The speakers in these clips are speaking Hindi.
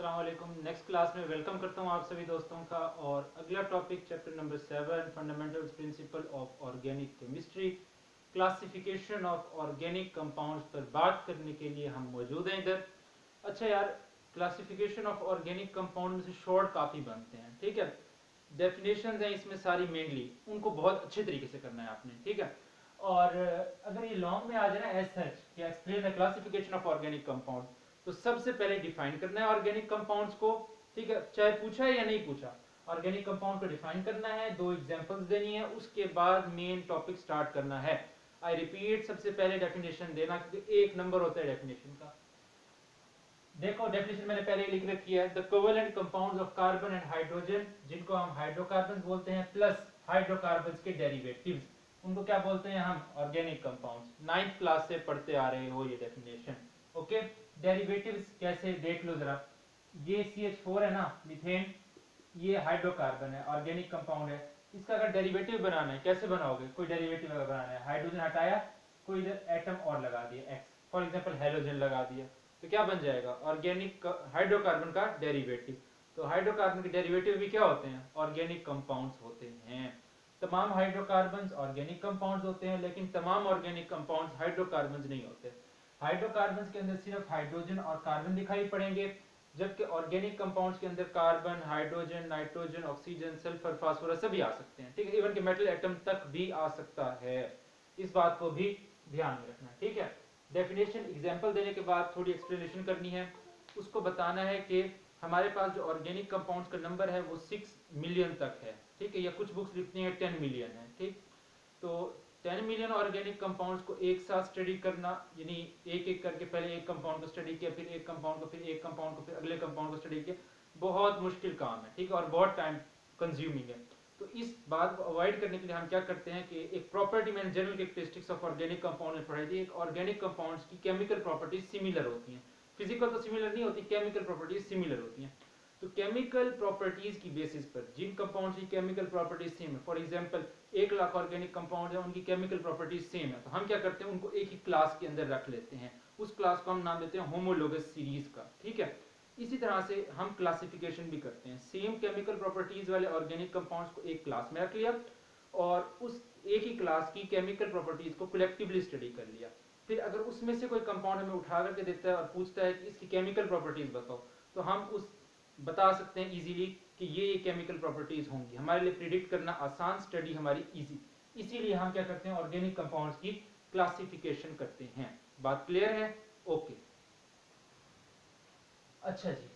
अस्सलाम वालेकुम। नेक्स्ट क्लास में वेलकम करता हूँ आप सभी दोस्तों का। और अगला topic chapter number 7 fundamentals principle of organic chemistry, classification of organic compounds पर बात करने के लिए हम मौजूद हैं इधर। अच्छा यार, क्लासिफिकेशन ऑफ ऑर्गेनिक कंपाउंड में से शॉर्ट काफ़ी बनते हैं, ठीक है। डेफिनेशन हैं इसमें सारी मेनली, उनको बहुत अच्छे तरीके से करना है आपने, ठीक है। और अगर ये लॉन्ग में आ जाए ना एज सच कि explain the classification of organic compound, तो सबसे पहले डिफाइन करना है ऑर्गेनिक कंपाउंड्स को, ठीक है, चाहे पूछा है या नहीं पूछा। ऑर्गेनिक कंपाउंड को डिफाइन करना है, दो एग्जांपल्स देनी है, उसके बाद मेन टॉपिक स्टार्ट करना है। आई रिपीट, सबसे पहले डेफिनेशन देना, क्योंकि एक नंबर होता है डेफिनेशन का। देखो डेफिनेशन मैंने पहले लिख रखी है, the covalent compounds of carbon and hydrogen, जिनको हम हाइड्रोकार्बन बोलते हैं, प्लस हाइड्रोकार्बन के डेरिवेटिव्स, उनको क्या बोलते हैं हम, ऑर्गेनिक कंपाउंड्स। 9th क्लास से पढ़ते आ रहे हो ये डेफिनेशन, ओके। डेरिवेटिव्स कैसे, देख लो जरा। ये CH4 है ना, मीथेन, ये हाइड्रोकार्बन है, ऑर्गेनिक कंपाउंड है। इसका अगर डेरिवेटिव बनाना है, कैसे बनाओगे, कोई डेरिवेटिव अगर बनाना है, हाइड्रोजन हटाया, कोई इधर एटम और लगा दिया एक्स, फॉर एग्जांपल हेलोजन लगा दिया, तो क्या बन जाएगा, ऑर्गेनिक हाइड्रोकार्बन का डेरिवेटिव। तो हाइड्रोकार्बन के डेरिवेटिव भी क्या होते हैं, ऑर्गेनिक कंपाउंड्स होते हैं। तमाम हाइड्रोकार्बन्स ऑर्गेनिक कंपाउंड्स होते हैं, लेकिन तमाम ऑर्गेनिक कंपाउंड्स हाइड्रोकार्बन्स नहीं होते। हाइड्रोकार्बन्स के अंदर सिर्फ हाइड्रोजन और कार्बन दिखाई पड़ेंगे, जबकि ऑर्गेनिक कंपाउंड्स के अंदर carbon, hydrogen, nitrogen, oxygen, sulphur, phosphorus सभी आ सकते हैं, ठीक है। इवन के मेटल एटम तक भी आ सकता है, इस बात को भी ध्यान में रखना, ठीक है। डेफिनेशन एग्जांपल देने के बाद थोड़ी एक्सप्लेनेशन करनी है, उसको बताना है कि हमारे पास जो ऑर्गेनिक कंपाउंड्स का नंबर है वो 6 मिलियन तक है, ठीक है, या कुछ बुक्स लिखती हैं 10 मिलियन है, ठीक। तो 10 मिलियन ऑर्गेनिक कंपाउंड्स को एक साथ स्टडी करना, यानी एक एक करके पहले एक कंपाउंड को स्टडी किया, फिर एक कंपाउंड को, फिर एक कंपाउंड को, फिर अगले कंपाउंड को स्टडी किया, बहुत मुश्किल काम है, ठीक है, और बहुत टाइम कंज्यूमिंग है। तो इस बात को अवॉइड करने के लिए हम क्या करते हैं कि एक प्रॉपर्टी मैंने general characteristics of organic compound में पढ़ाई थी। एक ऑर्गेनिक कंपाउंड्स की केमिकल प्रॉपर्टीज सिमिलर होती हैं, फिजिकल तो सिमिलर नहीं होती, केमिकल प्रॉपर्टीज सिमिलर होती हैं। तो केमिकल प्रॉपर्टीज की बेसिस पर जिन कंपाउंड्स की केमिकल प्रॉपर्टीज सेम है, for example 1 lakh organic compound है, उनकी केमिकल प्रॉपर्टीज सेम है, तो हम क्या करते हैं, उनको एक ही क्लास के अंदर रख लेते हैं। उस क्लास को हम नाम देते हैं होमोलोगस सीरीज का, ठीक है। इसी तरह से हम क्लासिफिकेशन भी करते हैं, सेम केमिकल प्रॉपर्टीज वाले ऑर्गेनिक कंपाउंड्स को एक क्लास में रख लिया, और उस एक ही क्लास की केमिकल प्रॉपर्टीज को कलेक्टिवली स्टडी कर लिया। फिर अगर उसमें से कोई कंपाउंड हमें उठा करके देता है और पूछता है कि इसकी केमिकल प्रॉपर्टीज बताओ, तो हम उस बता सकते हैं इजीली कि ये केमिकल प्रॉपर्टीज होंगी। हमारे लिए प्रिडिक्ट करना आसान, स्टडी हमारी इजी, इसीलिए हम क्या करते हैं, ऑर्गेनिक कंपाउंड्स की क्लासिफिकेशन करते हैं। बात क्लियर है, ओके। अच्छा जी,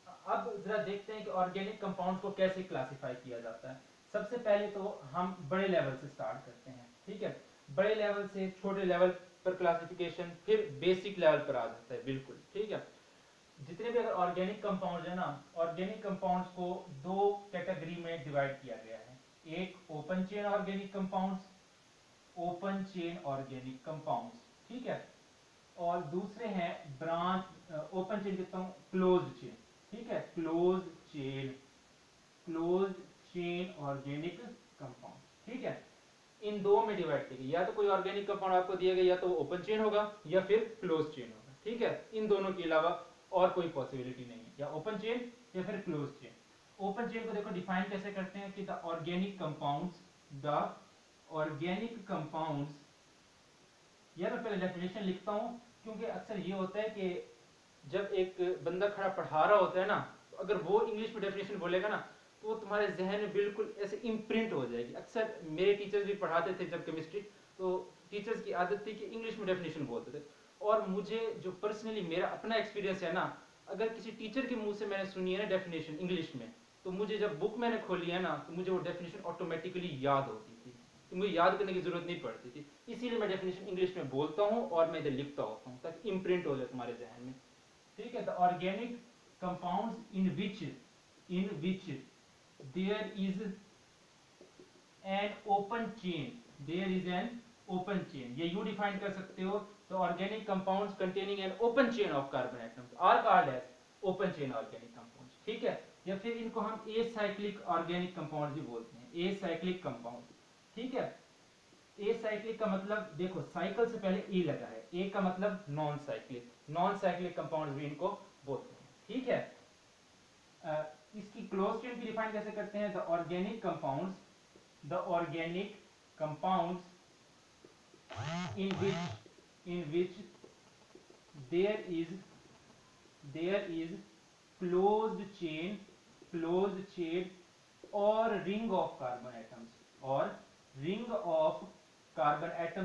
अब जरा देखते हैं कि ऑर्गेनिक कंपाउंड्स को कैसे क्लासिफाई किया जाता है। सबसे पहले तो हम बड़े लेवल से स्टार्ट करते हैं, ठीक है। बड़े लेवल से छोटे लेवल पर क्लासिफिकेशन, फिर बेसिक लेवल पर आ जाता है, बिल्कुल ठीक है। जितने भी अगर ऑर्गेनिक कंपाउंड्स है ना, ऑर्गेनिक कंपाउंड्स को दो कैटेगरी में डिवाइड किया गया है। एक open chain organic compounds, open chain organic compounds, ठीक है। और दूसरे हैं ब्रांच, ओपन चेन कहता हूं क्लोज्ड चेन, ठीक है, closed chain, closed chain organic compound, ठीक है। इन दो में डिवाइड किया, या तो कोई ऑर्गेनिक कंपाउंड आपको दिया गया, या तो ओपन चेन होगा या फिर क्लोज चेन होगा, ठीक है। इन दोनों के अलावा और कोई पॉसिबिलिटी नहीं है, या ओपन चेन या फिर क्लोज चेन। ओपन चेन को देखो डिफाइन कैसे करते हैं कि the organic compounds, the organic compounds, यार मैं पहले डेफिनेशन लिखता हूं, क्योंकि अक्सर ये होता है कि जब एक बंदा खड़ा पढ़ा रहा होता है ना, तो अगर वो इंग्लिश में डेफिनेशन बोलेगा ना, तो वो तुम्हारे जहन में बिल्कुल ऐसे इम्प्रिंट हो जाएगी। अक्सर मेरे टीचर्स भी पढ़ाते थे जब केमिस्ट्री, तो टीचर्स की आदत थी कि इंग्लिश में डेफिनेशन बोलते थे। और मुझे जो पर्सनली मेरा अपना एक्सपीरियंस है ना, अगर किसी टीचर के मुंह से मैंने सुनी है ना डेफिनेशन इंग्लिश में, तो मुझे जब बुक मैंने खोली है ना, तो मुझे वो डेफिनेशन ऑटोमेटिकली याद होती थी, तो मुझे याद करने की जरूरत नहीं पड़ती थी। इसीलिए मैं डेफिनेशन इंग्लिश में बोलता हूँ और मैं इधर लिखता होता हूँ, ताकि इम्प्रिंट हो जाए तुम्हारे जहन में, ठीक है। The organic compounds in which there is an open chain, there is an open chain, ये यू डिफाइन कर सकते हो। तो organic compounds containing an open chain of carbon atoms are called as open chain organic compounds, ठीक है। या फिर इनको हम एसाइक्लिक ऑर्गेनिक कंपाउंड्स भी बोलते हैं, एसाइक्लिक कंपाउंड, ठीक है। एसाइक्लिक का मतलब देखो, साइकिल से पहले ए लगा है, ए का मतलब non cyclic, non cyclic compounds भी इनको बोलते हैं, ठीक है। क्लोज चेन की डिफाइन कैसे करते हैं? The organic compounds in which there is closed chain or ring of carbon atoms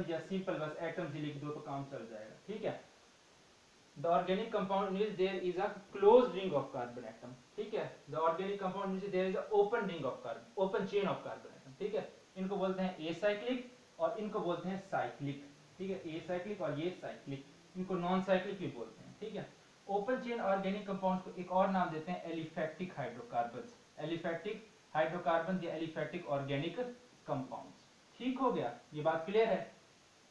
या सिंपल बस एटम्स ही लिख दो तो काम चल जाएगा, ठीक है। The organic compound means there is a closed ring of carbon atom, ठीक है। The organic compound means there is a open ring of carbon, open chain of carbon atom, ठीक है। इनको बोलते हैं एसाइक्लिक और इनको बोलते हैं साइक्लिक, ठीक है। एसाइक्लिक और ये साइक्लिक, इनको नॉन साइक्लिक भी बोलते हैं, ठीक है। ओपन चेन ऑर्गेनिक कंपाउंड्स को एक और नाम देते हैं एलिफैक्टिक हाइड्रोकार्बन्स, एलिफैक्टिक हाइड्रोकार्बन या एलिफैक्टिक ऑर्गेनिक कंपाउंड्स। ठीक हो गया, ये बात क्लियर है?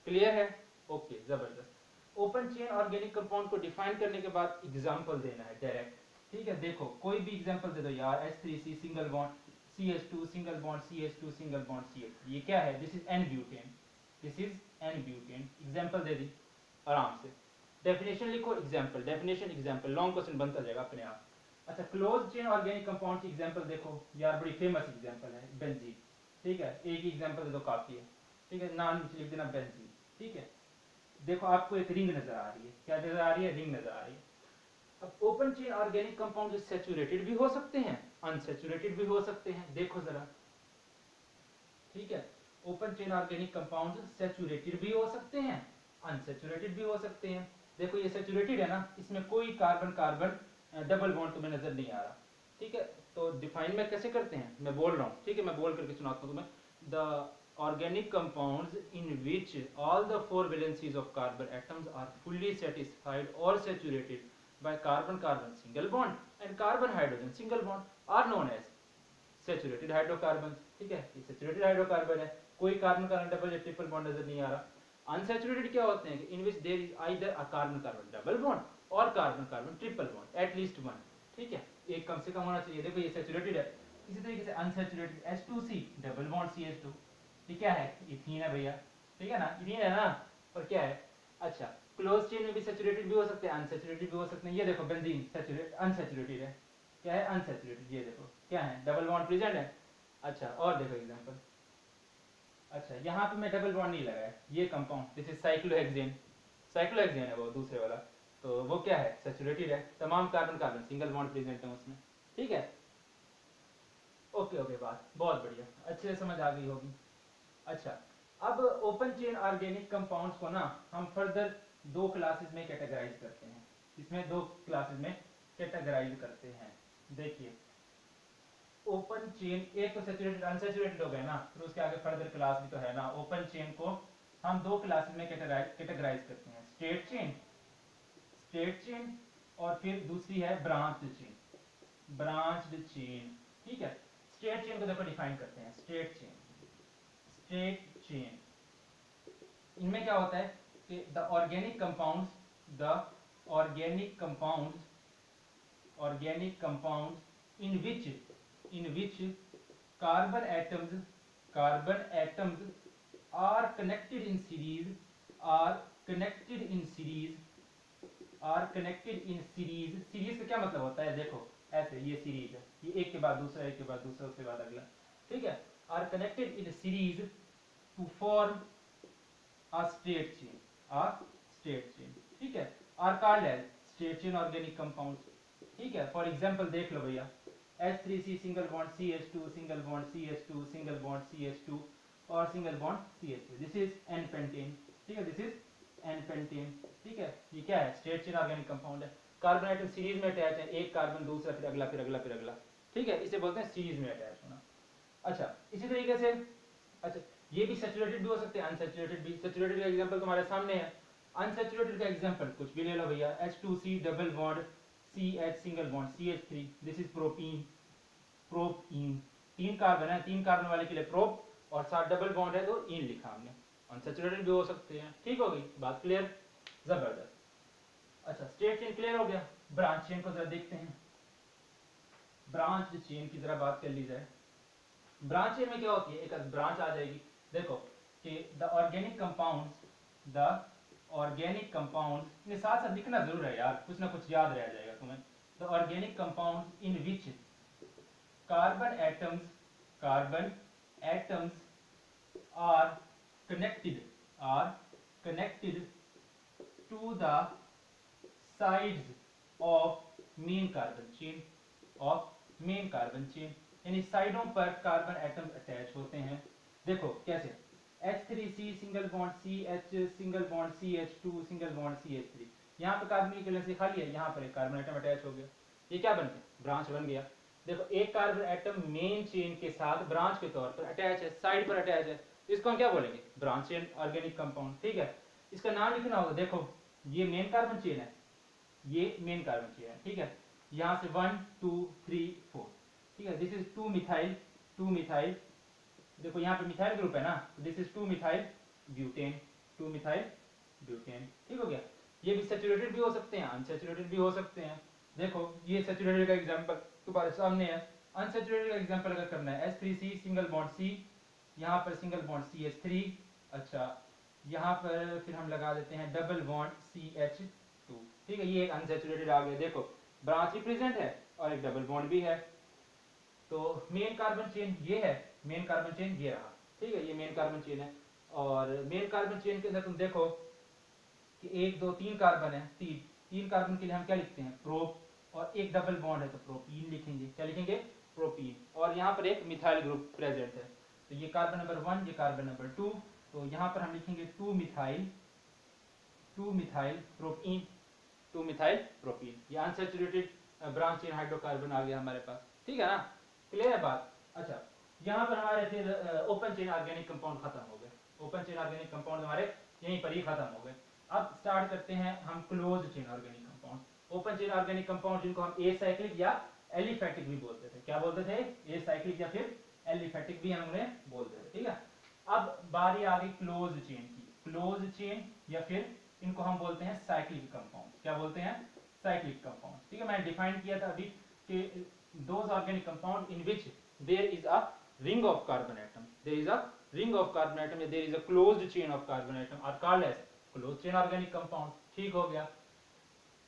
क्लियर है, ओके, जबरदस्त। ओपन चेन ऑर्गेनिक कंपाउंड को डिफाइन करने के बाद एग्जांपल देना है डायरेक्ट, ठीक है। देखो कोई भी एग्जांपल दे दो यार, H3C single bond CH2 single bond CH2 single bond CH3, ये क्या है? This is n butane, this is n butane. Example दे दी आराम से, डेफिनेशन लिखो, example, definition, example, long question बनता जाएगा अपने आप। अच्छा, क्लोज चेन ऑर्गेनिक कंपाउंड की एग्जांपल देखो यार, बड़ी फेमस एग्जांपल है बेंजीन, ठीक है। एक ही एग्जांपल दे दो काफी है, ठीक है। नाम नीचे लिख देना बेंजीन, ठीक है। देखो आपको एक रिंग नजर आ रही है, क्या नजर आ रही है? रिंग नजर आ रही है। अब open chain organic compound saturated भी हो सकते हैं, अनसैचुरेटेड भी हो सकते हैं, देखो जरा, ठीक है। Open chain organic compound saturated भी हो सकते हैं, अनसैचुरेटेड भी हो सकते हैं। देखो ये सैचुरेटेड है ना, इसमें कोई कार्बन कार्बन डबल बॉन्ड तुम्हें नजर नहीं आ रहा, ठीक है। तो डिफाइन में कैसे करते हैं, मैं बोल रहा हूँ, ठीक है, मैं बोल करके सुनाता हूँ तुम्हें। The organic compounds in which all the four valencies of carbon atoms are fully satisfied or saturated by carbon-carbon single bond and carbon-hydrogen single bond are known as saturated hydrocarbons, ठीक है। ये saturated hydrocarbon है, कोई कार्बन कार्बन डबल या ट्रिपल बॉन्ड नजर नहीं आ रहा। अनसैचुरेटेड क्या होते हैं? in which there is either a carbon carbon double bond or carbon carbon triple bond at least one, ठीक है, एक कम से कम होना चाहिए। देखो ये सैचुरेटेड है। इसी तरीके से unsaturated H2C double bond CH2, ये क्या है? इथीन है भैया, ठीक है ना, इथीन है ना। और क्या है? अच्छा, क्लोज चेन में भी सैचुरेटेड भी हो सकते हैं, अनसैचुरेटेड भी हो सकते हैं। ये देखो बेंजीन सैचुरेटेड, अनसैचुरेटेड है, क्या है? अनसैचुरेटेड। ये देखो क्या है? डबल बॉन्ड प्रेजेंट है। अच्छा, और देखो एग्जांपल, अच्छा यहाँ पे मैं डबल बॉन्ड नहीं लगाया, ये compound this is cyclohexane, cyclohexane है वो दूसरे वाला, तो वो क्या है? सैचुरेटेड है, तमाम carbon carbon single bond present है उसमें, ठीक है। ओके ओके, बात बहुत बढ़िया, अच्छे से समझ आ गई होगी। अच्छा, अब ओपन चेन ऑर्गेनिक कंपाउंड्स को ना हम फर्दर दो क्लासेस में कैटेगराइज करते हैं, इसमें दो क्लासेस में कैटेगराइज करते हैं। देखिए ओपन चेन, एक तो सैचुरेटेड अनसैचुरेटेड हो गए ना, फिर उसके आगे फर्दर क्लास भी तो है ना। ओपन चेन को हम दो क्लासेस में कैटेगराइज करते हैं, स्ट्रेट चेन और फिर दूसरी है ब्रांच्ड चेन, ठीक है। स्ट्रेट चेन को देखो डिफाइन करते हैं, स्ट्रेट चेन, इनमें क्या होता है कि the organic compounds in which carbon atoms are connected in series series का क्या मतलब होता है? देखो ऐसे, ये सीरीज है, ये एक के बाद दूसरा, एक के बाद दूसरा, उसके बाद अगला, ठीक है। Are connected in series to form a straight chain, ठीक है। Are called as straight chain organic compounds, ठीक है। फॉर एग्जांपल देख लो भैया, H3C single bond CH2 single bond CH2 single bond CH2 और single bond CH3, this is n pentane, ठीक है, दिस इज एन पेंटेन, ठीक है। ये क्या है? स्ट्रेट चेन ऑर्गेनिक कंपाउंड है। कार्बन आइटम सीरीज में अटैच है, एक कार्बन दूसरा, फिर अगला, फिर अगला, फिर अगला, ठीक है, इसे बोलते हैं सीरीज में अटैच होना। अच्छा, इसी तरीके से, अच्छा ये भी सैचुरेटेड भी हो सकते हैं, अनसैचुरेटेड भी। सैचुरेटेड का एग्जांपल तुम्हारे सामने है, अनसैचुरेटेड का एग्जांपल कुछ भी ले लो भैया, H2C double bond CH single bond CH3, this is propene, तीन कार्बन है, तीन कार्बन वाले के लिए प्रोप और साथ डबल बॉन्ड है तो इन लिखा हमने। अनसैचुरेटेड भी हो सकते हैं, ठीक होगी बात, क्लियर, जबरदस्त। अच्छा, स्ट्रेट चेन क्लियर हो गया। ब्रांच चेन को जरा देखते हैं, ब्रांच चेन की जरा बात कर ली जाए। ब्रांच चेन में क्या होती है? एक ब्रांच आ जाएगी, देखो कि द ऑर्गेनिक कंपाउंड्स ने साथ साथ लिखना जरूर है यार, कुछ ना कुछ याद रह जाएगा तुम्हें। The organic compounds in which carbon atoms are connected to the sides of main carbon chain यानी साइडों पर कार्बन एटम्स अटैच होते हैं। देखो कैसे, H3C single bond CH single bond CH2 single bond CH3, यहाँ पे कार्बन की वैलेंसी खाली है, यहाँ पर एक कार्बन एटम अटैच हो गया, ये क्या बन गया, ब्रांच बन गया। देखो एक कार्बन एटम मेन चेन के साथ ब्रांच के तौर पर अटैच है, साइड पर अटैच है, इसको हम क्या बोलेंगे, ब्रांच चेन ऑर्गेनिक कंपाउंड। ठीक है, इसका नाम लिखना होगा। देखो ये मेन कार्बन चेन है, ये मेन कार्बन चेन है, ठीक है, यहाँ से 1 2 3 4, ठीक है, दिस इज 2 मिथाइल, देखो यहाँ पे मिथाइल ग्रुप है ना, तो दिस इज 2 मिथाइल ब्यूटेन, ठीक हो गया। ये भी सैचुरेटेड भी हो सकते हैं, अनसैचुरेटेड भी हो सकते हैं। देखो ये सैचुरेटेड का एग्जांपल तुम्हारे सामने है। अनसैचुरेटेड का एग्जांपल अगर करना है, H3C सिंगल बॉन्ड C, यहाँ पर सिंगल बॉन्ड CH3, अच्छा यहाँ पर फिर हम लगा देते हैं डबल बॉन्ड CH2, ठीक है, ये एक अनसैचुरेटेड आ गया। देखो ब्रांच भी प्रेजेंट है और एक डबल बॉन्ड भी है, तो मेन कार्बन चेन ये है, मेन कार्बन चेन ये रहा, ठीक है, ये मेन कार्बन चेन है। और मेन कार्बन चेन के अंदर तुम देखो कि 1 2 3 कार्बन है, तीन कार्बन के लिए हम क्या लिखते हैं, प्रोप, और एक डबल बॉन्ड है तो प्रोपीन लिखेंगे, क्या लिखेंगे, प्रोपीन, और यहाँ पर एक मिथाइल ग्रुप प्रेजेंट है, तो ये कार्बन नंबर 1, ये कार्बन नंबर 2, तो यहाँ पर हम लिखेंगे 2 मिथाइल प्रोपीन, ये अनसैचुरेटेड ब्रांच चेन हाइड्रोकार्बन आ गया हमारे पास, ठीक है ना, क्लियर है बात। अच्छा यहाँ पर हमारे फिर ओपन चेन ऑर्गेनिक कंपाउंड खत्म हो गए, ओपन चेन ऑर्गेनिक कंपाउंड हमारे यहीं पर ही खत्म हो गए। अब स्टार्ट करते हैं हम close chain organic compound. Open chain organic compound जिनको हम एसाइक्लिक या एलिफैटिक भी बोलते थे, क्या बोलते थे, एसाइक्लिक या फिर एलिफैटिक भी हम उन्हें बोलते थे, ठीक है। अब बारी आ गई क्लोज चेन की, क्लोज चेन या फिर इनको हम बोलते हैं साइक्लिक कंपाउंड, क्या बोलते हैं, साइक्लिक कंपाउंड, ठीक है। मैंने डिफाइन किया था अभी कि those organic compound in which there is a ring of carbon atom, there is a ring of carbon atom, there is a closed chain of carbon atom are called as closed chain organic compound, ठीक हो गया।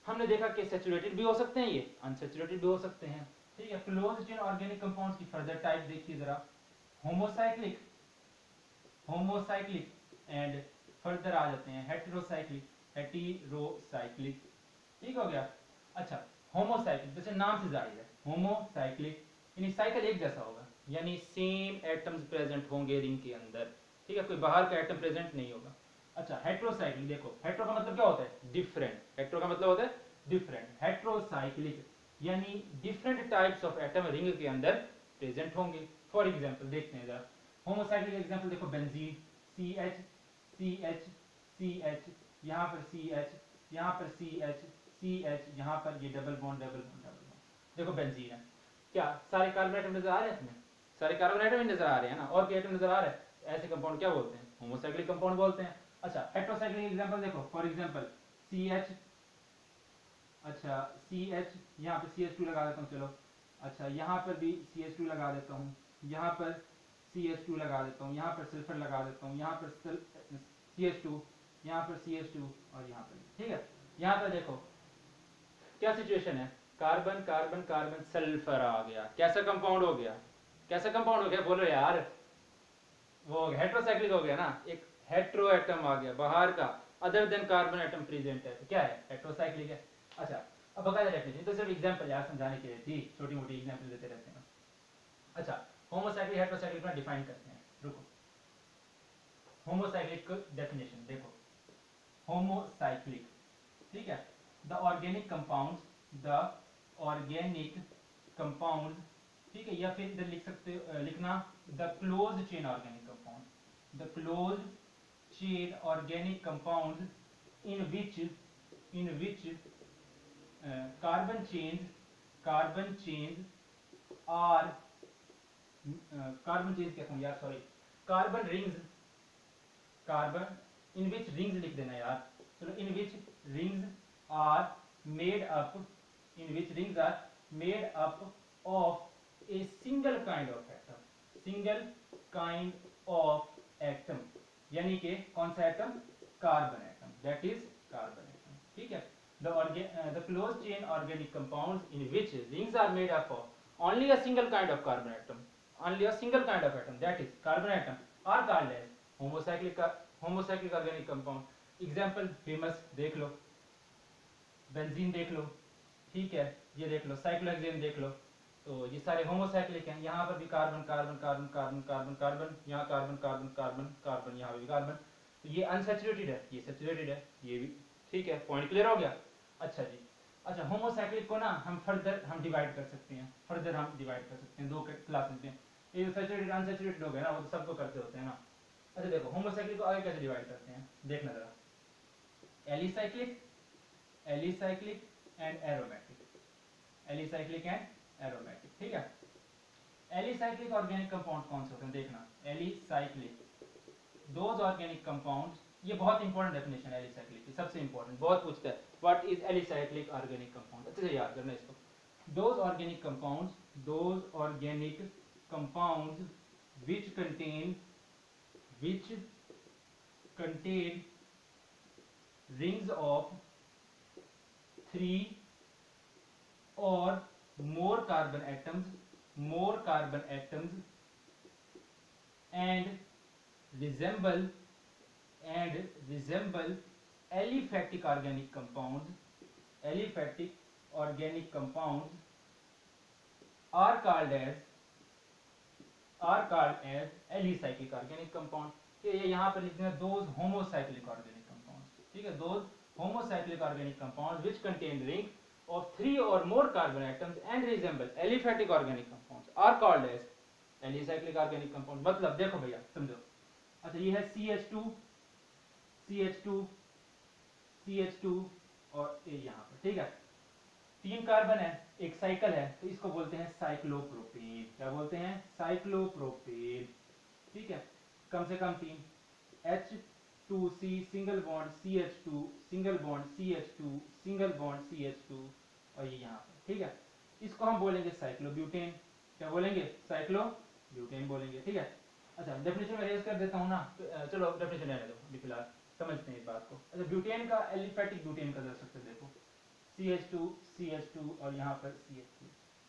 हमने देखा कि सैचुरेटेड भी हो सकते हैं, ये अनसैचुरेटेड भी हो सकते हैं, ठीक है। क्लोज्ड चेन ऑर्गेनिक कंपाउंड्स की फर्दर टाइप देखिए जरा, होमोसाइक्लिक एंड फर्दर आ जाते हैं हेटेरोसाइक्लिक, ठीक हो गया। अच्छा होमोसाइक्लिक जैसे नाम से जाहिर है, होमोसाइक्लिक यानी साइकिल एक जैसा होगा, यानी सेम एटम्स प्रेजेंट होंगे रिंग के अंदर, ठीक है, कोई बाहर का एटम प्रेजेंट नहीं होगा। अच्छा हेटेरोसाइक्लिक, देखो हेटेरो का मतलब क्या होता है, डिफरेंट, हेटेरो का मतलब होता है डिफरेंट, हेटेरोसाइक्लिक यानी different types of atom ring के अंदर प्रेजेंट होंगे। फॉर एग्जांपल देखते हैं जरा, होमोसाइक्लिक एग्जांपल देखो, बेंजीन CH CH CH, यहाँ पर CH, यहाँ पर CH CH, यहाँ पर ये डबल बॉन्ड, देखो बेंजीन है, क्या सारे कार्बन एटम नजर आ रहे हैं इसमें, सारे कार्बन एटम नजर आ रहे हैं ना, और कोई एटम नजर आ रहा है, ऐसे कंपाउंड क्या बोलते हैं, होमोसाइक्लिक कंपाउंड बोलते हैं। अच्छा हेटेरोसाइक्लिक एग्जांपल देखो, फॉर एग्जांपल CH, अच्छा CH, यहाँ पे CH2 लगा देता हूँ, चलो अच्छा यहाँ पर भी CH2 लगा देता हूँ, यहाँ पर CH2 लगा देता हूँ, यहाँ पर सल्फर लगा देता हूँ, यहाँ पर CH2, यहाँ पर CH2 और यहाँ पर, ठीक है। यहाँ पर देखो क्या सिचुएशन है, कार्बन कार्बन कार्बन सल्फर आ गया, कैसा कंपाउंड हो गया, कैसा कंपाउंड हो गया, बोलो यार, वो हेटेरोसाइक्लिक हो गया ना, एक हेटेरो एटम आ गया बाहर का, other than carbon atom present है, तो क्या है, हेटेरोसाइक्लिक है। अच्छा अब बकायदा डेफिनेशन तो सिर्फ एग्जांपल यार समझाने के लिए थी, छोटी मोटी एग्जांपल देते रहते हैं। अच्छा होमोसाइक्लिक हेटेरोसाइक्लिक में डिफाइन करते हैं, रुको, होमोसाइक्लिक डेफिनेशन देखो, होमोसाइक्लिक, ठीक है, the organic compounds, the organic compounds, ठीक है, या फिर इधर लिख सकते लिखना the close chain organic compound, the close chain organic compounds in which carbon chains are, carbon chains क्या कहूँ यार, sorry, carbon rings, carbon in which rings लिख देना यार, चलो in which rings are made up, in which rings are made up of a single kind of atom, यानी कि कौन सा atom, carbon atom, that is carbon atom, ठीक है। The closed chain organic compounds in which rings are made up only a single kind of carbon atom, only a single kind of atom, that is carbon atom, are called as homocyclic organic compound. Example famous देख लो, बेंजीन देख लो, ठीक है, ये देख लो साइक्लोहेक्सेन देख लो, तो ये सारे होमोसाइक्लिक हैं। यहाँ पर भी carbon carbon carbon carbon carbon carbon, यहाँ कार्बन कार्बन कार्बन कार्बन, यहाँ भी कार्बन, तो ये अनसैचुरेटेड है, ये सैचुरेटेड है, ये भी ठीक है। पॉइंट क्लियर हो गया? अच्छा जी। अच्छा, होमोसाइक्लिक को ना हम फर्दर हम डिवाइड कर सकते हैं, फर्दर हम डिवाइड कर सकते हैं दो क्लासेस में। ये जो सैचुरेटेड अनसैचुरेटेड हो गया ना, वो तो सबको करते होते हैं ना। अच्छा देखो होमोसाइक्लिक को आगे कैसे डिवाइड करते हैं, देखना जरा। Alicyclic, alicyclic and aromatic, alicyclic and aromatic, ठीक है। एलिसाइक्लिक ऑर्गेनिक कंपाउंड कौन से होते हैं, देखना। एलिसाइक्लिक, दोज ऑर्गेनिक कंपाउंड्स, ये बहुत इंपॉर्टेंट डेफिनेशन है एलिसाइक्लिक की, सबसे इंपॉर्टेंट, बहुत पूछता है what is alicyclic organic compound, अच्छे से याद करना इसको। Those organic compounds, those organic compounds which contain rings of 3 or more carbon atoms and resemble aliphatic organic compounds are called as alicyclic organic compound. ये यहाँ पर लिखते हैं दोज होमोसाइक्लिक ऑर्गेनिक कंपाउंड्स, ठीक है, those homocyclic organic compounds which contain ring of 3 or more carbon atoms and resemble aliphatic organic compounds are called as alicyclic organic compound. मतलब देखो भैया समझो, अच्छा ये है CH2 और ये यहाँ पर, ठीक है, 3 कार्बन है, एक साइकिल है, तो इसको बोलते हैं साइक्लोप्रोपेन। क्या बोलते हैं? साइक्लोप्रोपेन, ठीक है। कम से कम 3, H2C single bond CH2 single bond CH2 single bond CH2 और ये यहाँ पर, ठीक है। इसको हम बोलेंगे साइक्लोब्यूटेन। क्या बोलेंगे? साइक्लोब्यूटेन बोलेंगे, ठीक है। अच्छा डेफिनेशन में रेज कर देता हूँ ना, तो चलो डेफिनेशन रहने दो अभी फिलहाल, समझते हैं इस बात को। अच्छा ब्यूटेन का एलिफेटिक ब्यूटेन का स्ट्रक्चर देखो, CH2 और यहाँ पर CH2,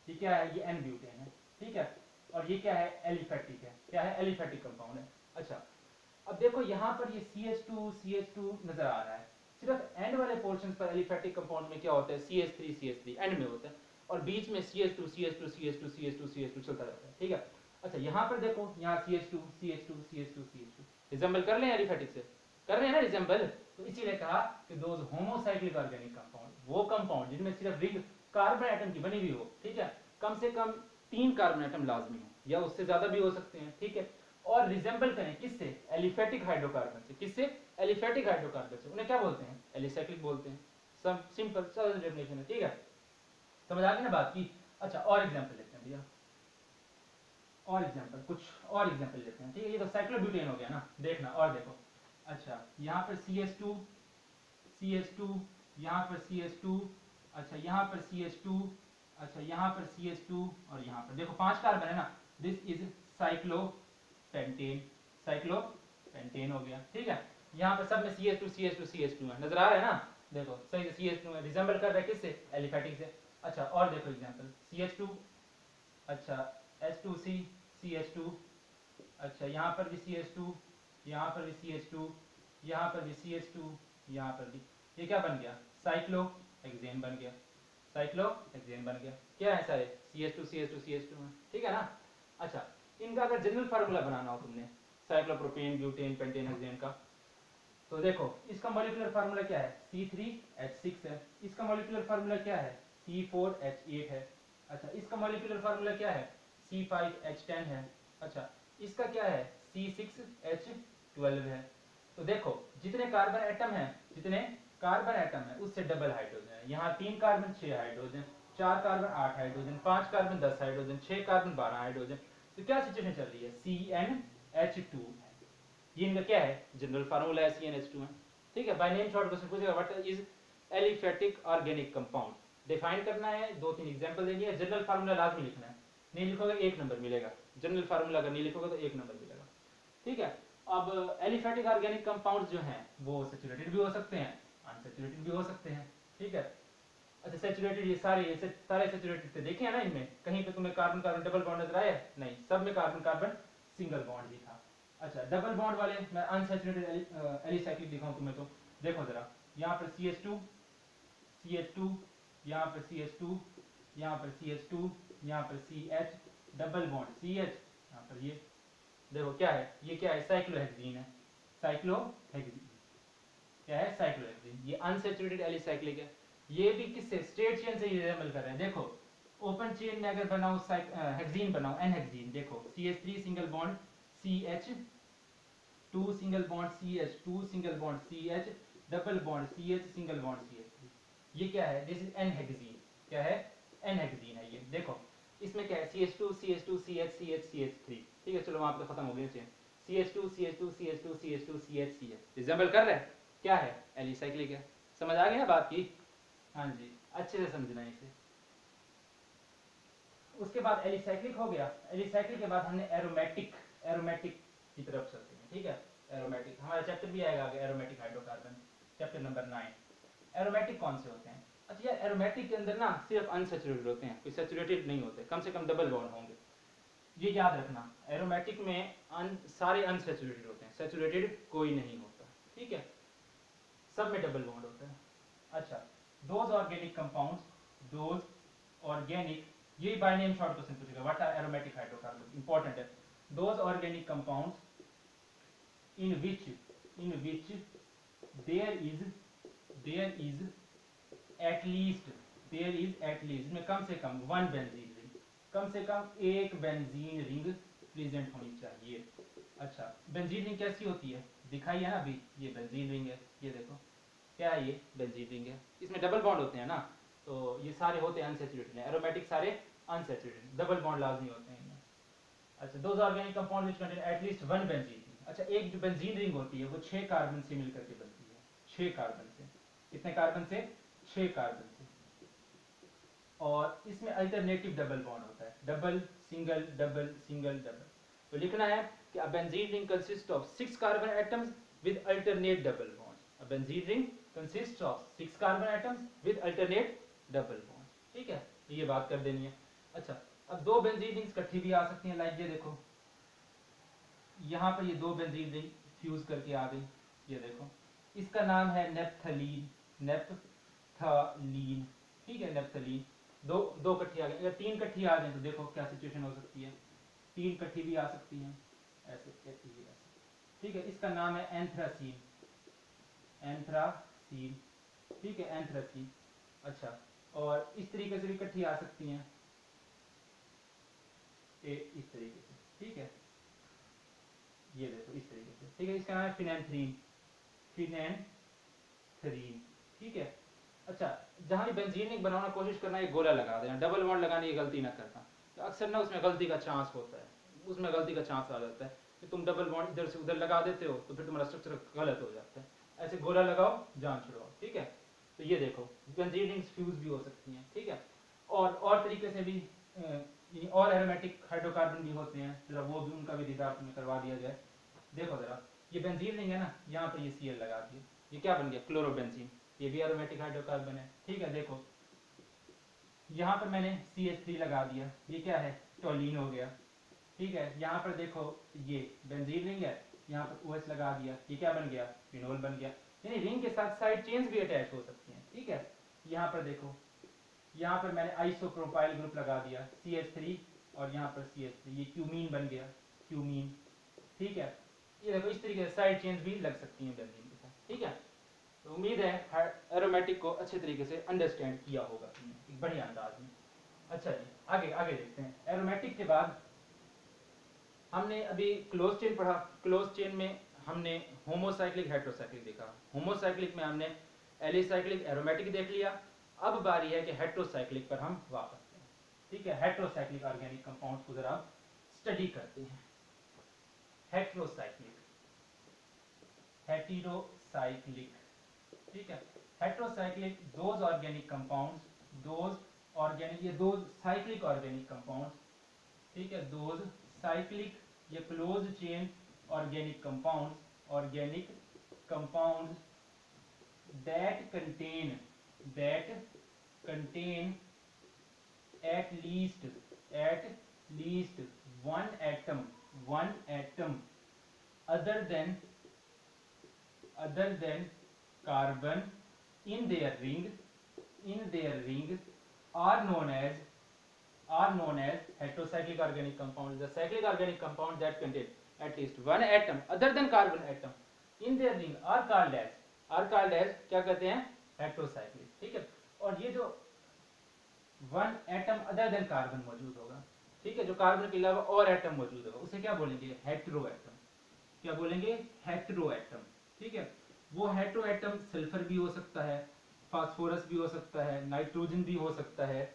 ये क्या है? ये N ब्यूटेन है, ठीक है। और ये क्या है? एलिफेटिक है। क्या है? एलिफेटिक कंपाउंड है। अच्छा अब देखो यहाँ पर ये CH2 नजर आ रहा है, सिर्फ एंड वाले पोर्शन पर एलिफेटिक कंपाउंड में क्या होता है? CH3 एंड में होता है, और बीच में CH2 चलता रहता है, ठीक है। अच्छा यहाँ पर देखो, यहाँ CH2 रिजेंबल कर रहे हैं एलिफेटिक से, कर रहे हैं ना रिजेंबल, तो इसीलिए कहा कि दोज होमोसाइक्लिक ऑर्गेनिक कंपाउंड, वो कंपाउंड जिनमें सिर्फ रिंग कार्बन एटम की बनी हुई हो, ठीक है, कम से कम 3 कार्बन एटम लाजमी हो या उससे ज्यादा भी हो सकते हैं, ठीक है, और रिजेंबल करें किससे? एलिफेटिक हाइड्रोकार्बन से। किससे? एलिफेटिक हाइड्रोकार्बन से। उन्हें क्या बोलते हैं? एलिसाइक्लिक बोलते हैं। सब सिंपल सरल डेफिनेशन है, ठीक है, समझ आ गई ना बात की। अच्छा और एग्जांपल लेते हैं भैया, और एग्जांपल, कुछ और एग्जांपल लेते हैं, ठीक है। ये तो साइक्लोब्यूटेन हो गया ना, देखना और देखो। अच्छा यहाँ पर CH2 यहाँ पर CH2, अच्छा यहाँ पर CH2, अच्छा यहाँ पर CH2 और यहाँ पर देखो 5 कार्बन है ना, दिस इज साइक्लोपेंटेन हो गया, ठीक है। यहाँ पर सब में CH2 है, नजर आ रहा है ना, देखो सही से CH2 है, रिजेंबल कर रहा है किससे? एलिफेटिक से। अच्छा और देखो एग्जांपल, CH2, अच्छा H2C CH2, अच्छा यहाँ पर भी CH2, यहाँ पर भी CH2, यहाँ पर भी CH2, यहाँ पर भी, ये क्या बन गया? साइक्लोहेक्सेन बन गया, साइक्लोहेक्सेन बन गया। क्या है सारे? CH2 में, ठीक है ना। अच्छा इनका अगर जनरल फार्मूला बनाना हो तुमने, साइक्लोप्रोपेन ब्यूटेन पेंटेन हेक्सेन का, तो देखो इसका मॉलिक्यूलर फार्मूला क्या है? C3H6 है। इसका मॉलिक्यूलर फार्मूला क्या है? C4H8 है। अच्छा इसका मॉलिक्यूलर फार्मूला क्या है? C5H10 है। अच्छा इसका क्या है? C6H12 है। तो देखो जितने कार्बन एटम है उससे डबल हाइड्रोजन है। यहाँ 3 carbon 6 hydrogen, 4 carbon 8 hydrogen, 5 carbon 10 hydrogen, 6 carbon 12 hydrogen. तो क्या सिचुएशन चल रही है? CnH2 है। ये इनका क्या है? जनरल फार्मूला है CnH2 है, ठीक है। बाय नेम शॉर्ट क्वेश्चन पूछेगा what is aliphatic organic compound, define करना है, 2-3 एग्जांपल देनी है, जनरल फार्मूला लाजमी लिखना है, नहीं लिखोगे 1 नंबर मिलेगा। जनरल फार्मूला अगर नहीं लिखोगे तो 1 नंबर मिलेगा, ठीक है। अब एलिफेटिक ऑर्गेनिक कंपाउंड्स जो हैं वो सैचुरेटेड भी हो सकते हैं, अनसैचुरेटेड भी हो सकते हैं, ठीक है। अच्छा सैचुरेटेड, ये सारे सैचुरेटेड थे, देखे हैं ना इनमें कहीं पे तुम्हें कार्बन कार्बन डबल बॉन्ड नजर आया? नहीं, सब में कार्बन कार्बन सिंगल बॉन्ड ही था। अच्छा डबल बॉन्ड वाले मैं अनसैचुरेटेड एलिसाइक्लिक दिखाऊं तुम्हें तो देखो जरा, यहाँ पर CH2, CH2, यहाँ पर CH2, यहाँ पर CH2, यहाँ पर CH, डबल बॉन्ड CH, यहाँ पर ये देखो क्या है, ये क्या है, साइक्लोहेक्सीन है, साइक्लोहेक्सीन क्या है, साइक्लोहेक्सीन। ये अनसैचुरेटेड एलिसाइक्लिक है। ये भी किससे, स्ट्रेट चेन से रिजेंबल कर रहे हैं। देखो ओपन चेन में अगर बनाओ हेक्सीन बनाओ, एन हेक्सीन, देखो CH3 single bond CH2 single bond CH2 single bond CH, double bond CH single bond CH3, ये क्या है, दिस इज एन हेक्सीन। क्या है, एन हेक्सीन है ये। देखो इसमें क्या है, CH2 CH2 CH CH CH3, ठीक है चलो वहां पे खत्म हो गया chain. CH2 CH2 CH2 CH2 CH CH resemble कर रहा है, क्या है, एलिसाइक्लिक है। समझ आ गई ना बात की? हाँ जी, अच्छे से समझना इसे। उसके बाद एलिसाइक्लिक हो गया, एलिसाइक्लिक के बाद हमने एरोमेटिक, एरोमेटिक की तरफ चलते हैं, ठीक है। एरोमेटिक हमारा चैप्टर भी आएगा आगे, aromatic hydrocarbon, chapter number 9। Aromatic कौन से होते हैं? अच्छा यार एरोमेटिक के अंदर ना सिर्फ अनसैचुरेटेड होते हैं, कोई सैचुरेटेड नहीं होते, कम से कम डबल बॉन्ड होंगे, ये याद रखना। एरोमेटिक में सारे अनसैचुरेटेड होते हैं, सैचुरेटेड कोई नहीं होता, ठीक है, सब में डबल बॉन्ड होता है। अच्छा those organic compounds, those organic, ये बाय नेम शॉर्ट क्वेश्चन पूछेगा, what are aromatic hydrocarbon, important है। Those organic compounds in which there is at least, इसमें कम से कम वन बेंजीन रिंग, कम से कम एक बेंजीन रिंग प्रेजेंट होनी चाहिए। अच्छा बेंजीन रिंग कैसी होती है, दिखाई है ना अभी, ये बेंजीन रिंग है, ये देखो क्या है, ये बेंजीन रिंग है, इसमें डबल बॉन्ड होते हैं ना, तो ये सारे होते हैं अनसैचुरेटेड है, एरोमेटिक सारे अनसैचुरेटेड, डबल बॉन्ड लाजमी होते हैं इनमें। अच्छा those organic compound which contain at least one benzene ring. अच्छा एक जो बेंजीन रिंग होती है वो 6 कार्बन से मिलकर के बनती है, 6 कार्बन से, कितने कार्बन से, 6 कार्बन से। और इसमें अल्टरनेटिव डबल बॉन्ड होता है, double single double single double. तो लिखना है कि अ benzene ring consist of 6 carbon atoms with alternate double bonds, a benzene ring consist of 6 carbon atoms with alternate double bonds, ठीक है, ये बात कर देनी है। अच्छा अब दो बेंजीन रिंग्स इकट्ठी भी आ सकती हैं, लाइक ये देखो यहाँ पर ये दो बेंजीन रिंग फ्यूज करके आ गई, ये देखो इसका नाम है नेप्थलीन, नेप्थलीन, ठीक है नेप्थलीन। दो दो इकट्ठी आ गई, अगर 3 इकट्ठी आ जाए तो देखो क्या सिचुएशन हो सकती है, 3 इकट्ठी भी आ सकती हैं, ऐसे ऐसे ही ऐसे, ठीक है, इसका नाम है एंथ्रासीन, एंथ्रासीन, ठीक है एंथ्रासीन। अच्छा और इस तरीके से भी इकट्ठी आ सकती हैं, इस तरीके से, ठीक है, ये देखो इस तरीके से, ठीक है, इसका नाम है फिनेंथ्रीन, फिनेंथ्रीन, ठीक है। अच्छा जहां भी बेंजीन बनाना कोशिश करना, ये गोला लगा देना, डबल बॉन्ड लगाने की गलती ना करना, तो अक्सर ना उसमें गलती का चांस होता है, उसमें गलती का चांस आ जाता है कि तुम डबल बॉन्ड इधर से उधर लगा देते हो तो फिर तुम्हारा स्ट्रक्चर गलत हो जाता है। ऐसे गोला लगाओ, जान छुड़ाओ, ठीक है। तो ये देखो बेंजीन फ्यूज भी हो सकती हैं, ठीक है। और तरीके से भी और एरोमेटिक हाइड्रोकार्बन भी होते हैं, जरा वो भी उनका भी दीदार तुम्हें करवा दिया जाए। देखो जरा ये बेंजीन रिंग है ना, यहाँ पर ये Cl लगा दिया, ये क्या बन गया, क्लोरोबेंजीन, ये भी एरोमेटिक हाइड्रोकार्बन है, ठीक है। देखो यहाँ पर मैंने CH3 लगा दिया, ये क्या है, टोलिन हो गया, ठीक है। यहाँ पर देखो ये बेंजीन रिंग है, यहाँ पर OH लगा दिया, ये क्या बन गया, फिनोल बन गया। यानी रिंग के साथ साइड चेन्स भी अटैच हो सकती हैं, ठीक है। यहाँ पर देखो, यहाँ पर मैंने आइसोप्रोपाइल ग्रुप लगा दिया CH3 और यहाँ पर CH3, ये क्यूमीन बन गया, क्यूमीन, ठीक है। ये देखो इस तरीके से साइड चेन्स भी लग सकती हैं बेंजीन के साथ, ठीक है। तो उम्मीद है एरोमेटिक को अच्छे तरीके से अंडरस्टैंड किया होगा तुमने एक बढ़िया अंदाज में। अच्छा जी आगे आगे देखते हैं। एरोमेटिक के बाद हमने अभी क्लोज चेन पढ़ा, क्लोज चेन में हमने होमोसाइक्लिक हेट्रोसाइक्लिक देखा, होमोसाइक्लिक में हमने एलिसाइक्लिक एरोमेटिक देख लिया। अब बारी है कि हेट्रोसाइक्लिक पर हम वापस जाएं, ठीक है। हेट्रोसाइक्लिक ऑर्गेनिक कंपाउंड्स को जरा स्टडी करते हैं। हेट्रोसाइक्लिक, हेटेरोसाइक्लिक, ठीक है। Heterocyclic those organic compounds, those organic, ये दो साइक्लिक ऑर्गेनिक कंपाउंड्स, ठीक है, दोज साइक्लिक ये close chain organic compounds that contain contain at least one atom other than carbon in their ring are known as heterocyclic organic compounds. The cyclic organic compounds that contain at least one atom other than carbon atom in their ring are called as क्या कहते हैं, heterocyclic. ठीक है. और ये जो one atom other than carbon मौजूद होगा, ठीक है, जो कार्बन के अलावा और एटम मौजूद होगा, उसे क्या बोलेंगे, हेटेरो एटम. क्या बोलेंगे, हेटेरो एटम. ठीक है. वो हेटेरो एटम सल्फर भी हो सकता है, फास्फोरस भी हो सकता है, नाइट्रोजन भी हो सकता है,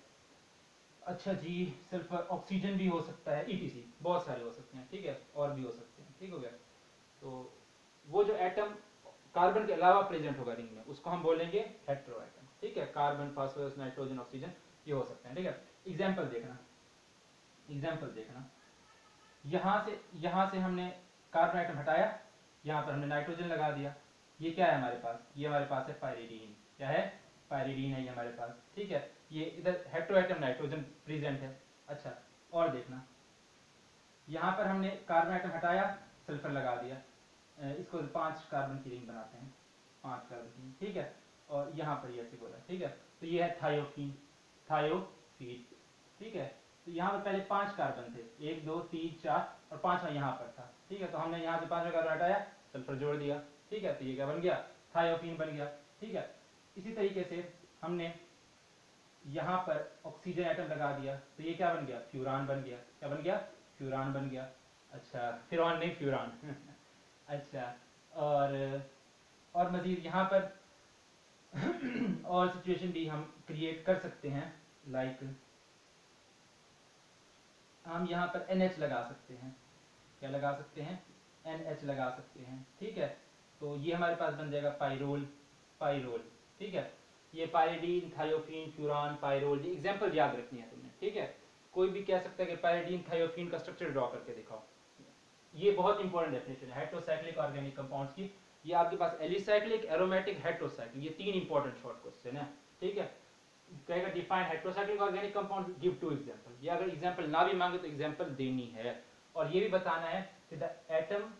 अच्छा जी, सल्फर ऑक्सीजन भी हो सकता है, ईटीसी बहुत सारे हो सकते हैं. ठीक है, और भी हो सकते हैं. ठीक हो गया. तो वो जो एटम कार्बन के अलावा प्रेजेंट होगा रिंग में, उसको हम बोलेंगे हेटेरो एटम. ठीक है, कार्बन, फास्फोरस, नाइट्रोजन, ऑक्सीजन ये हो सकते हैं. ठीक है. एग्जाम्पल देखना, यहां से हमने कार्बन आइटम हटाया, यहाँ पर हमने नाइट्रोजन लगा दिया. ये क्या है हमारे पास, ये हमारे पास है पायरीडीन. क्या है, पायरीडीन है ये हमारे पास. ठीक है. ये इधर हेटेरो एटम नाइट्रोजन प्रेजेंट है. अच्छा, और देखना, यहाँ पर हमने कार्बन आइटम हटाया, सल्फर लगा दिया, इसको 5 कार्बन की रिंग बनाते हैं, 5 कार्बन की. ठीक है. और यहाँ पर ये ऐसे बोला. ठीक है. तो ये है थायोफीन. ठीक है. तो यहाँ पर पहले 5 कार्बन थे, 1 2 3 4 और 5वां यहाँ पर था. ठीक है. तो हमने यहाँ से 5वां कार्बन हटाया, सल्फर जोड़ दिया. ठीक है. तो ये क्या बन गया, थायोफीन बन गया. ठीक है. इसी तरीके से हमने यहाँ पर ऑक्सीजन एटम लगा दिया, तो ये क्या बन गया, फ्यूरान बन गया. क्या बन गया, फ्यूरान बन गया. अच्छा, फिरॉन नहीं, फ्यूरान. अच्छा, और मजीद यहाँ पर और सिचुएशन भी हम क्रिएट कर सकते हैं. लाइक हम यहाँ पर NH लगा सकते हैं. क्या लगा सकते हैं, NH लगा सकते हैं. ठीक है. तो ये हमारे पास बन जाएगा पाइरोल. ठीक है. ये पायरीडीन, थायोफीन, फ्यूरान, पाइरोल, ये एग्जांपल याद रखनी है तुमने. ठीक है. कोई भी कह सकता है कि पायरीडीन, थायोफीन का स्ट्रक्चर ड्रॉ करके दिखाओ. ये बहुत इंपॉर्टेंट डेफिनेशन है हेटेरोसाइक्लिक ऑर्गेनिक कंपाउंड्स की. ये आपके पास एलिसाइक्लिक, एरोमेटिक, हेटेरोसाइक्लिक, ये 3 इंपॉर्टेंट शॉर्ट क्वेश्चन है. ठीक है. कहेगा define heterocyclic organic compound, give 2 example. ये अगर एग्जांपल ना भी मांगे तो एग्जांपल देनी है. और ये भी बताना है कि the atom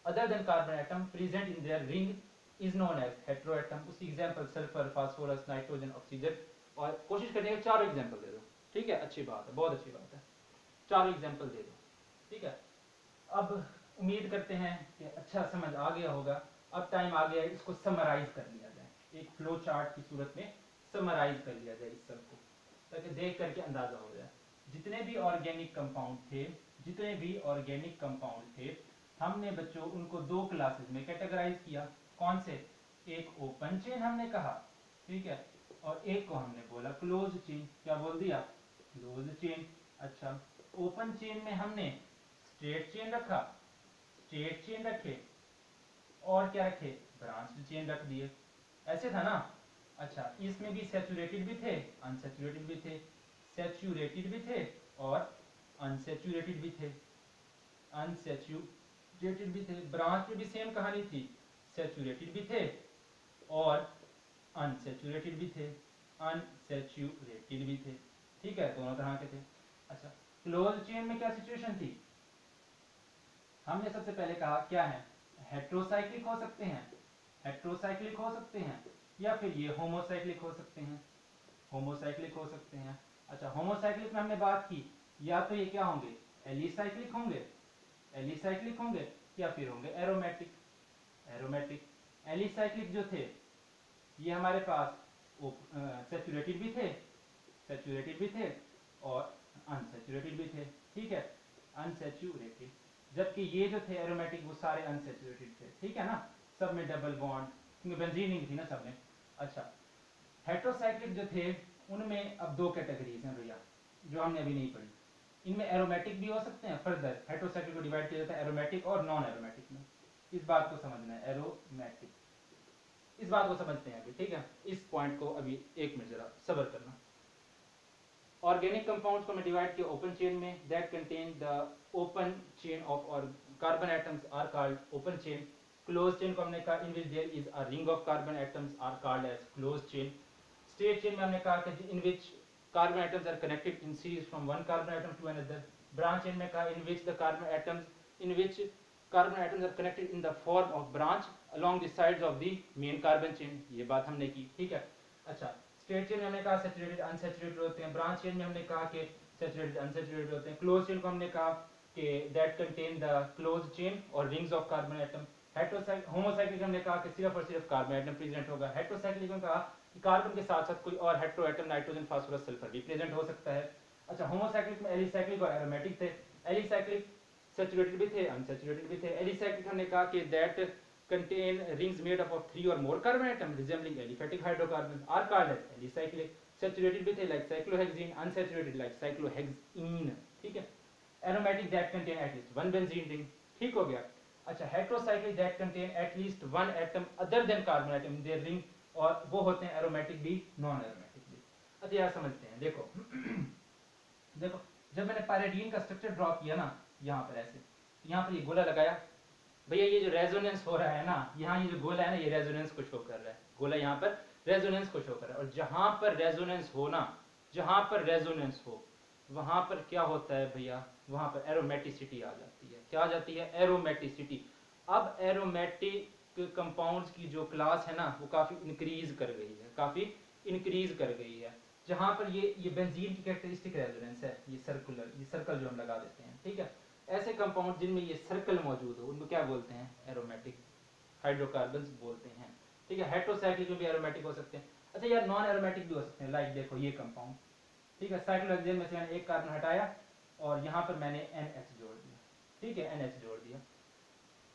other than carbon atom present in their ring is known as hetero atom. उसकी example sulphur, phosphorus, nitrogen, oxygen. और कोशिश करने का 4 एग्जांपल दे दो. ठीक है. अच्छी बात है, बहुत अच्छी बात है. 4 एग्जांपल दे दो. ठीक है. अब उम्मीद करते हैं कि अच्छा समझ आ गया होगा. अब टाइम आ गया है इसको समराइज कर लिया जाए, एक फ्लो चार्ट की सूरत में समराइज कर लिया जाए इस सब को, ताकि देख करके अंदाजा हो जाए. जितने भी ऑर्गेनिक कंपाउंड थे, हमने बच्चों उनको 2 क्लासेस में कैटेगराइज किया. कौन से, एक ओपन चेन हमने कहा. ठीक है. और एक को हमने बोला क्लोज चेन. क्या बोल दिया, क्लोज चेन. अच्छा, ओपन चेन में हमने स्ट्रेट चेन रखे, और क्या रखे, ब्रांच चेन रख दिए. ऐसे था ना. अच्छा, इसमें भी सैचुरेटेड भी थे, अनसैचुरेटेड भी थे. सैचुरेटेड भी थे और अनसैचुरेटेड भी थे. ब्रांच में भी सेम कहानी थी, सैचुरेटेड भी थे और अनसैचुरेटेड भी थे. ठीक है, दोनों तरह के थे. अच्छा, क्लोज चेन में क्या सिचुएशन थी, हमने सबसे पहले कहा क्या है, हेटेरोसाइक्लिक हो सकते हैं, या फिर ये होमोसाइक्लिक हो सकते हैं. अच्छा, होमोसाइक्लिक में हमने बात की, या तो ये क्या होंगे, एलिसाइक्लिक होंगे, या फिर होंगे एरोमेटिक. एलिसाइक्लिक जो थे ये हमारे पास सैचुरेटेड भी थे और अनसैचुरेटेड भी थे. ठीक है, अनसैचुरेटेड. जबकि ये जो थे एरोमेटिक वो सारे अनसैचुरेटेड थे. ठीक है ना, सब में डबल बॉन्ड, क्योंकि बेंजीन नहीं थी ना सब में. अच्छा, हेटेरोसाइक्लिक जो थे उनमें अब 2 कैटेगरीज हैं भैया, जो हमने अभी नहीं पढ़ी. इनमें एरोमेटिक भी हो सकते हैं. फर्दर हेटेरोसाइक्लिक को डिवाइड किया जाता है एरोमेटिक और नॉन एरोमेटिक में. इस बात को समझना है, एरोमेटिक, इस बात को समझते हैं अभी. ठीक है, इस पॉइंट को अभी 1 मिनट जरा सब्र करना. ऑर्गेनिक कंपाउंड्स को मैं डिवाइड किया ओपन चेन में, that contain the open chain of और carbon atoms are called open chain. Close chain को हमने कहा in which there is a ring of carbon atoms are called as close chain. Straight chain में हमने कहा कि in which carbon atoms are connected in series from one carbon atom to another. Branch chain में कहा in which carbon atoms are connected in the form of branch along the sides of the main carbon chain, ये बात हमने की, ठीक है। अच्छा, स्टेट चेन में हमने कहा सैचुरेटेड अनसैचुरेटेड होते हैं, ब्रांच चेन में हमने कहा कि सैचुरेटेड अनसैचुरेटेड होते हैं, क्लोज चेन को हमने कहा कि that contain the close chain और rings of carbon atom. Homocyclic हमने कहा कि सिर्फ और सिर्फ कार्बन एटम प्रेजेंट होगा। हेटेरोसाइक्लिक में कहा कि कार्बन के साथ साथ कोई और hetero atom nitrogen phosphorus sulphur भी प्रेजेंट हो सकता है। अच्छा, होमोसाइक्लिक में एलिसाइक्लिक और एरोमेटिक थे। एलिसाइक्लिक सैचुरेटेड भी थे, अनसैचुरेटेड भी थे। एलिसाइक्लिक हमने कहा कि that contain rings made up of 3 or more carbon atoms resembling aliphatic hydrocarbons are called as alicyclic. Saturated भी थे like cyclohexene, unsaturated like cyclohexene, ठीक है। aromatic that contain at least one benzene ring, ठीक हो गया। अच्छा, heterocyclic that contain at least one atom other than carbon atom in their ring, और वो होते हैं aromatic भी non aromatic भी। अच्छा यार समझते हैं, देखो देखो जब मैंने पायरिडीन का स्ट्रक्चर ड्रॉ किया ना, यहाँ पर ऐसे, यहाँ पर ये गोला लगाया भैया, ये जो रेजोनेंस हो रहा है ना, यहाँ ये जो गोला है ना, ये रेजोनेंस को शो कर रहा है, गोला यहाँ पर रेजोनेंस को शो कर रहा है। और जहां पर रेजोनेंस हो ना, जहां पर रेजोनेंस हो वहां पर क्या होता है भैया, वहां पर एरोमेटिसिटी आ जाती है। क्या आ जाती है? एरोमेटिसिटी। अब एरोमेटिक कंपाउंड्स की जो क्लास है ना, वो काफी इंक्रीज कर गई है, काफी इंक्रीज कर गई है। जहां पर ये बेंजीन की कैरेक्टरिस्टिक रेजोनेंस है, ये सर्कुलर, ये सर्कल जो हम लगा देते हैं, ठीक है। ऐसे कंपाउंड जिनमें ये सर्कल मौजूद हो उनको क्या बोलते हैं? एरोमेटिक हाइड्रोकार्बन्स बोलते हैं, ठीक है। हेटेरोसाइक्लिक में भी एरोमेटिक हो सकते हैं। अच्छा यार, नॉन एरोमेटिक भी हो सकते हैं, लाइक देखो ये कंपाउंड, ठीक है। साइक्लोहेक्सेन में से मैंने एक कार्बन हटाया और यहाँ पर मैंने NH जोड़ दिया, ठीक है, NH जोड़ दिया,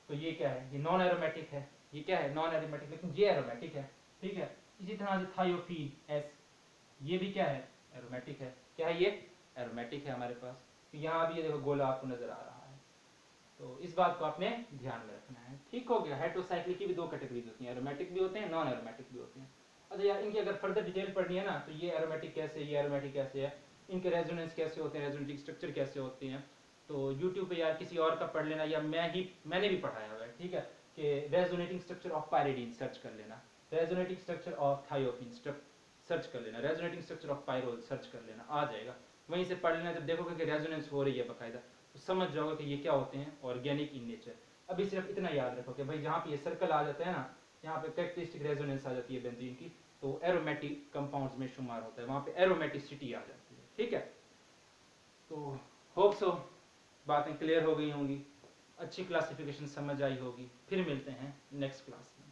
तो ये क्या है? ये नॉन एरोमेटिक है। ये क्या है? नॉन एरोमेटिक, लेकिन ये एरोमेटिक है, ठीक है। इसी तरह से थायोफीन S, ये भी क्या है? एरोमेटिक है। क्या है ये? एरोमेटिक है हमारे पास। तो यहाँ भी ये देखो गोला आपको नजर आ रहा है, तो इस बात को आपने ध्यान में रखना है, ठीक हो गया। हेटेरोसाइक्लिक की भी दो कैटेगरीज होती हैं, एरोमेटिक भी होते हैं, नॉन एरोमेटिक भी होते हैं। अच्छा यार, इनकी अगर फर्दर डिटेल पढ़नी है ना, तो ये एरोमेटिक कैसे, ये एरोमेटिक कैसे है, इनके रेजोनेंस कैसे होते हैं, रेजोनेटिक स्ट्रक्चर कैसे होते हैं, तो यूट्यूब पे यार किसी और का पढ़ लेना, या मैंने भी पढ़ाया हुआ है, ठीक है, कि resonating structure of pyridine search कर लेना, resonating structure of thiophene search कर लेना, resonating structure of pyrrole search कर लेना, आ जाएगा। वहीं से पढ़ लेना, जब देखोगे कि रेजोनेंस हो रही है बाकायदा, तो समझ जाओगे कि ये क्या होते हैं, ऑर्गेनिक इन नेचर। अभी सिर्फ इतना याद रखो कि भाई जहाँ पे ये सर्कल आ जाता है ना, यहाँ पे कैरेक्टरिस्टिक रेजोनेंस आ जाती है बेंजीन की, तो एरोमेटिक कंपाउंड्स में शुमार होता है, वहाँ पे एरोमेटिसिटी आ जाती है, ठीक है। तो होप सो बातें क्लियर हो गई होंगी, अच्छी क्लासिफिकेशन समझ आई होगी। फिर मिलते हैं नेक्स्ट क्लास में।